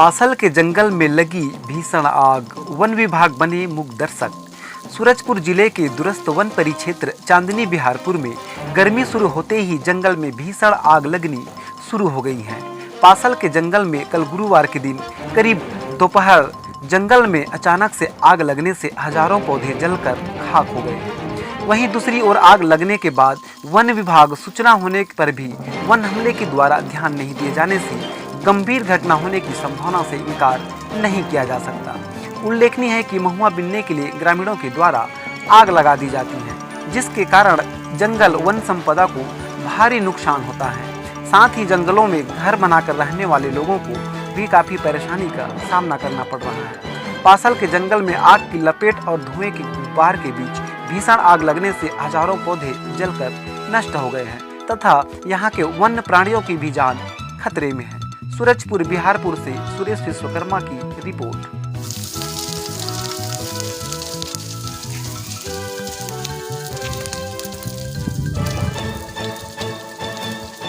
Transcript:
पासल के जंगल में लगी भीषण आग, वन विभाग बने मूक दर्शक। सूरजपुर जिले के दूरस्थ वन परिक्षेत्र चांदनी बिहारपुर में गर्मी शुरू होते ही जंगल में भीषण आग लगनी शुरू हो गई है। पासल के जंगल में कल गुरुवार के दिन करीब दोपहर जंगल में अचानक से आग लगने से हजारों पौधे जलकर खाक हो गए। वहीं दूसरी ओर आग लगने के बाद वन विभाग सूचना होने पर भी वन हमले के द्वारा ध्यान नहीं दिए जाने से गंभीर घटना होने की संभावना से इनकार नहीं किया जा सकता। उल्लेखनीय है कि महुआ बीनने के लिए ग्रामीणों के द्वारा आग लगा दी जाती है, जिसके कारण जंगल वन संपदा को भारी नुकसान होता है। साथ ही जंगलों में घर बनाकर रहने वाले लोगों को भी काफ़ी परेशानी का सामना करना पड़ रहा है। पासल के जंगल में आग की लपेट और धुएं की गुब्बार के बीच भीषण आग लगने से हजारों पौधे जलकर नष्ट हो गए हैं तथा यहाँ के वन्य प्राणियों की भी जान खतरे में है। सूरजपुर बिहारपुर से सुरेश विश्वकर्मा की रिपोर्ट।